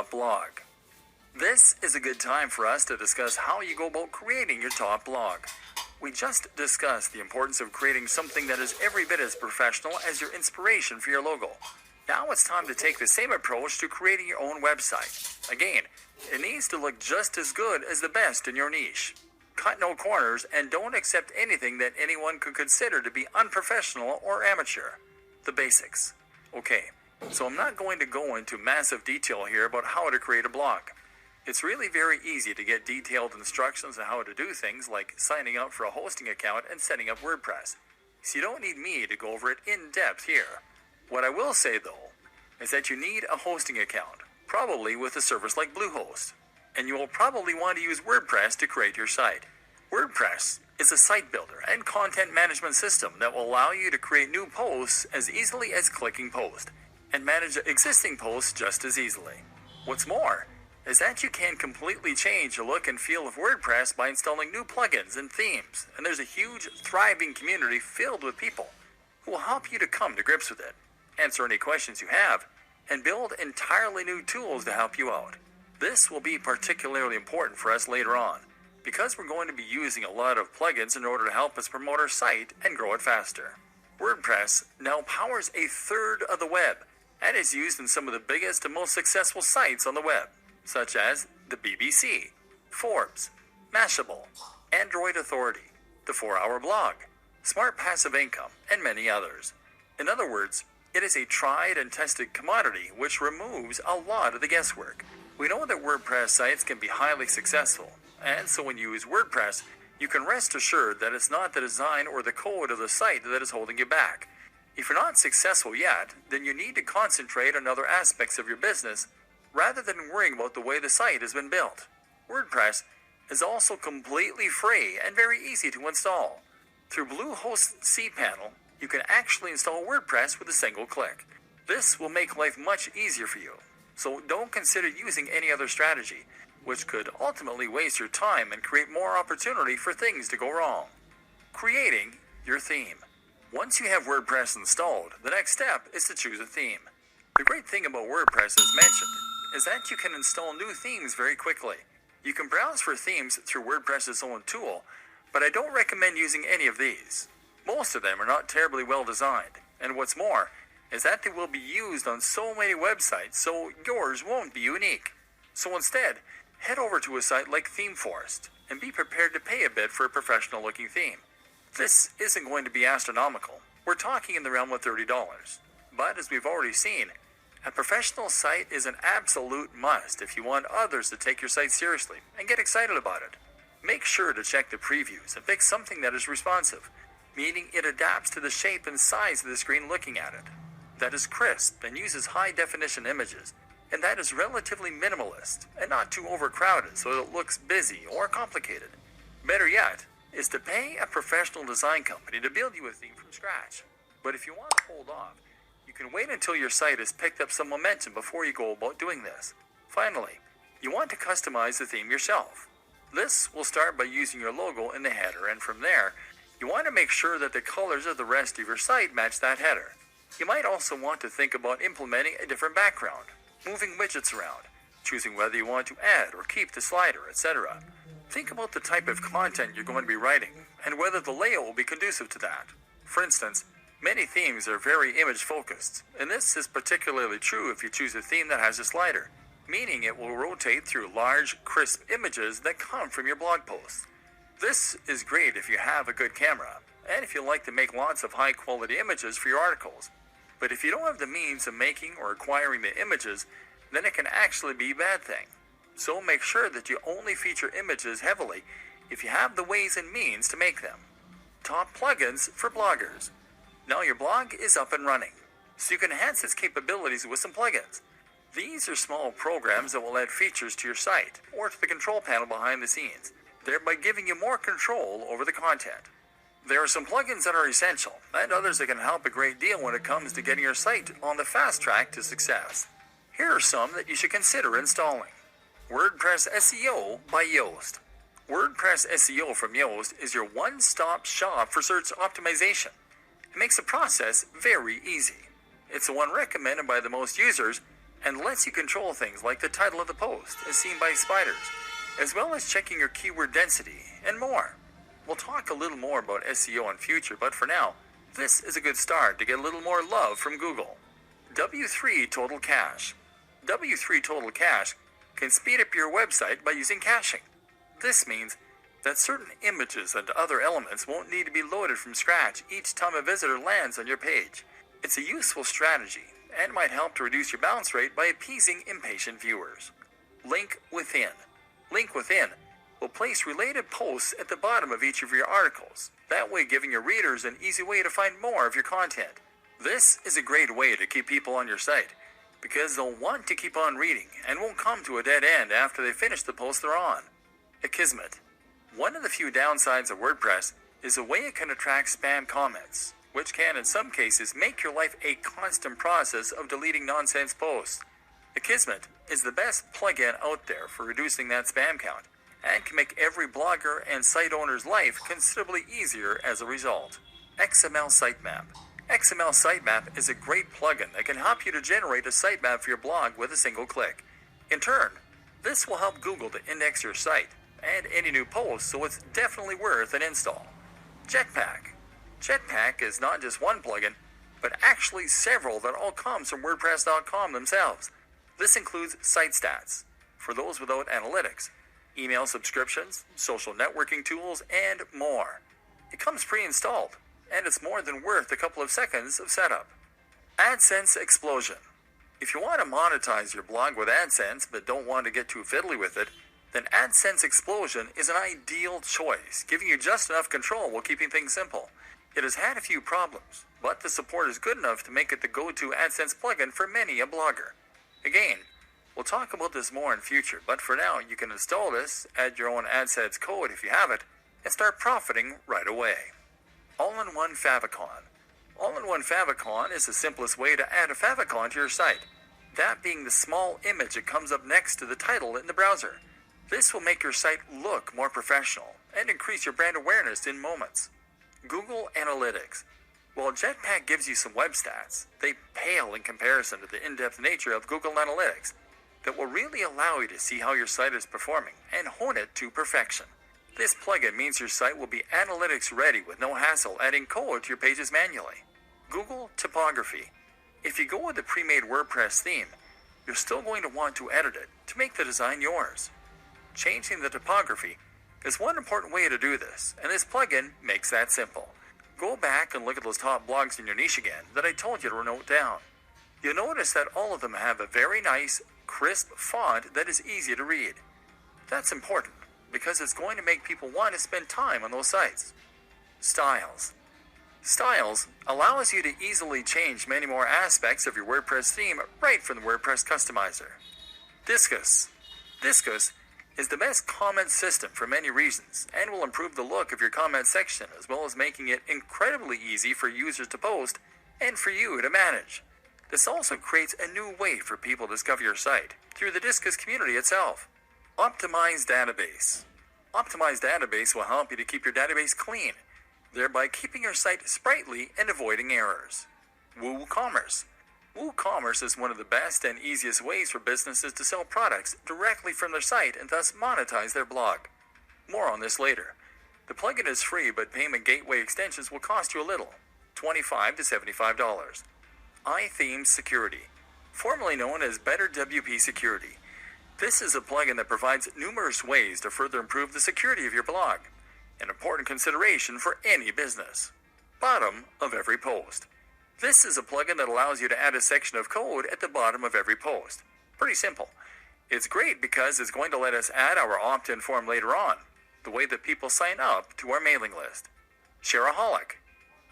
top blog. This is a good time for us to discuss how you go about creating your top blog. We just discussed the importance of creating something that is every bit as professional as your inspiration for your logo. Now it's time to take the same approach to creating your own website. Again, it needs to look just as good as the best in your niche. Cut no corners and don't accept anything that anyone could consider to be unprofessional or amateur. The basics. Okay, so I'm not going to go into massive detail here about how to create a blog. It's really very easy to get detailed instructions on how to do things like signing up for a hosting account and setting up WordPress. So you don't need me to go over it in depth here. What I will say though, is that you need a hosting account, probably with a service like Bluehost. And you will probably want to use WordPress to create your site. WordPress is a site builder and content management system that will allow you to create new posts as easily as clicking post, and manage existing posts just as easily. What's more, is that you can completely change the look and feel of WordPress by installing new plugins and themes, and there's a huge, thriving community filled with people who will help you to come to grips with it, answer any questions you have, and build entirely new tools to help you out. This will be particularly important for us later on, because we're going to be using a lot of plugins in order to help us promote our site and grow it faster. WordPress now powers a third of the web, and is used in some of the biggest and most successful sites on the web, such as the BBC, Forbes, Mashable, Android Authority, the 4-Hour Blog, Smart Passive Income, and many others. In other words, it is a tried and tested commodity which removes a lot of the guesswork. We know that WordPress sites can be highly successful, and so when you use WordPress, you can rest assured that it's not the design or the code of the site that is holding you back. If you're not successful yet, then you need to concentrate on other aspects of your business rather than worrying about the way the site has been built. WordPress is also completely free and very easy to install. Through Bluehost cPanel, you can actually install WordPress with a single click. This will make life much easier for you, so don't consider using any other strategy, which could ultimately waste your time and create more opportunity for things to go wrong. Creating your theme. Once you have WordPress installed, the next step is to choose a theme. The great thing about WordPress, as mentioned, is that you can install new themes very quickly. You can browse for themes through WordPress's own tool, but I don't recommend using any of these. Most of them are not terribly well designed, and what's more, is that they will be used on so many websites, so yours won't be unique. So instead, head over to a site like ThemeForest, and be prepared to pay a bit for a professional-looking theme. This isn't going to be astronomical. We're talking in the realm of $30. But as we've already seen, a professional site is an absolute must if you want others to take your site seriously and get excited about it. Make sure to check the previews and pick something that is responsive, meaning it adapts to the shape and size of the screen looking at it, that is crisp and uses high-definition images, and that is relatively minimalist and not too overcrowded so that it looks busy or complicated. Better yet, is to pay a professional design company to build you a theme from scratch. But if you want to hold off, you can wait until your site has picked up some momentum before you go about doing this. Finally, you want to customize the theme yourself. This will start by using your logo in the header, and from there, you want to make sure that the colors of the rest of your site match that header. You might also want to think about implementing a different background, moving widgets around, choosing whether you want to add or keep the slider, etc. Think about the type of content you're going to be writing, and whether the layout will be conducive to that. For instance, many themes are very image-focused, and this is particularly true if you choose a theme that has a slider, meaning it will rotate through large, crisp images that come from your blog posts. This is great if you have a good camera, and if you like to make lots of high-quality images for your articles. But if you don't have the means of making or acquiring the images, then it can actually be a bad thing. So make sure that you only feature images heavily if you have the ways and means to make them. Top plugins for bloggers. Now your blog is up and running, so you can enhance its capabilities with some plugins. These are small programs that will add features to your site or to the control panel behind the scenes, thereby giving you more control over the content. There are some plugins that are essential, and others that can help a great deal when it comes to getting your site on the fast track to success. Here are some that you should consider installing. WordPress SEO by Yoast. WordPress SEO from Yoast is your one-stop shop for search optimization. It makes the process very easy. It's the one recommended by the most users, and lets you control things like the title of the post as seen by spiders, as well as checking your keyword density and more. We'll talk a little more about SEO in future, but for now, this is a good start to get a little more love from Google. W3 Total Cache. W3 Total Cache can speed up your website by using caching. This means that certain images and other elements won't need to be loaded from scratch each time a visitor lands on your page. It's a useful strategy and might help to reduce your bounce rate by appeasing impatient viewers. Link Within. Link Within will place related posts at the bottom of each of your articles, that way giving your readers an easy way to find more of your content. This is a great way to keep people on your site, because they'll want to keep on reading and won't come to a dead end after they finish the post they're on. Akismet. One of the few downsides of WordPress is the way it can attract spam comments, which can in some cases make your life a constant process of deleting nonsense posts. Akismet is the best plugin out there for reducing that spam count, and can make every blogger and site owner's life considerably easier as a result. XML Sitemap. XML Sitemap is a great plugin that can help you to generate a sitemap for your blog with a single click. In turn, this will help Google to index your site and any new posts, so it's definitely worth an install. Jetpack. Jetpack is not just one plugin, but actually several that all comes from WordPress.com themselves. This includes site stats, for those without analytics, email subscriptions, social networking tools, and more. It comes pre-installed, and it's more than worth a couple of seconds of setup. AdSense Explosion. If you want to monetize your blog with AdSense but don't want to get too fiddly with it, then AdSense Explosion is an ideal choice, giving you just enough control while keeping things simple. It has had a few problems, but the support is good enough to make it the go-to AdSense plugin for many a blogger. Again, we'll talk about this more in future, but for now, you can install this, add your own AdSense code if you have it, and start profiting right away. All-in-one favicon. All-in-one favicon is the simplest way to add a favicon to your site, that being the small image that comes up next to the title in the browser. This will make your site look more professional and increase your brand awareness in moments. Google Analytics. While Jetpack gives you some web stats, they pale in comparison to the in-depth nature of Google Analytics that will really allow you to see how your site is performing and hone it to perfection. This plugin means your site will be analytics ready with no hassle adding code to your pages manually. Google Typography. If you go with the pre-made WordPress theme, you're still going to want to edit it to make the design yours. Changing the typography is one important way to do this, and this plugin makes that simple. Go back and look at those top blogs in your niche again that I told you to note down. You'll notice that all of them have a very nice, crisp font that is easy to read. That's important because it's going to make people want to spend time on those sites. Styles. Styles allows you to easily change many more aspects of your WordPress theme right from the WordPress customizer. Disqus. Disqus is the best comment system for many reasons and will improve the look of your comment section as well as making it incredibly easy for users to post and for you to manage. This also creates a new way for people to discover your site through the Disqus community itself. Optimized Database. Optimized Database will help you to keep your database clean, thereby keeping your site sprightly and avoiding errors. WooCommerce. WooCommerce is one of the best and easiest ways for businesses to sell products directly from their site and thus monetize their blog. More on this later. The plugin is free, but payment gateway extensions will cost you a little, $25 to $75. iThemes Security, formerly known as Better WP Security. This is a plugin that provides numerous ways to further improve the security of your blog, an important consideration for any business. Bottom of every post. This is a plugin that allows you to add a section of code at the bottom of every post. Pretty simple. It's great because it's going to let us add our opt-in form later on, the way that people sign up to our mailing list. Shareaholic.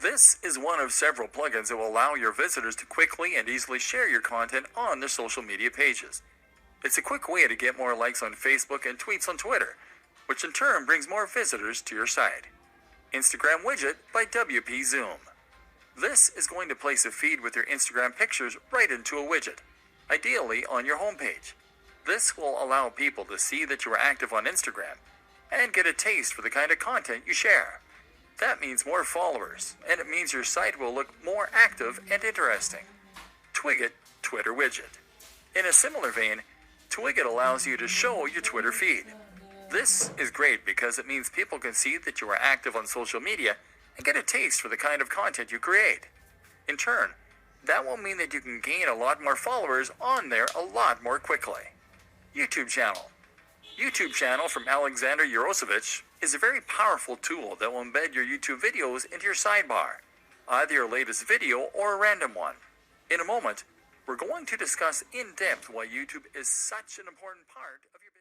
This is one of several plugins that will allow your visitors to quickly and easily share your content on their social media pages. It's a quick way to get more likes on Facebook and tweets on Twitter, which in turn brings more visitors to your site. Instagram Widget by WP Zoom. This is going to place a feed with your Instagram pictures right into a widget, ideally on your homepage. This will allow people to see that you are active on Instagram and get a taste for the kind of content you share. That means more followers, and it means your site will look more active and interesting. Twigget Twitter Widget. In a similar vein, Twigget allows you to show your Twitter feed. This is great because it means people can see that you are active on social media and get a taste for the kind of content you create. In turn, that will mean that you can gain a lot more followers on there a lot more quickly. YouTube channel. YouTube channel from Alexander Yarosevich is a very powerful tool that will embed your YouTube videos into your sidebar, either your latest video or a random one. In a moment, we're going to discuss in depth why YouTube is such an important part of your business.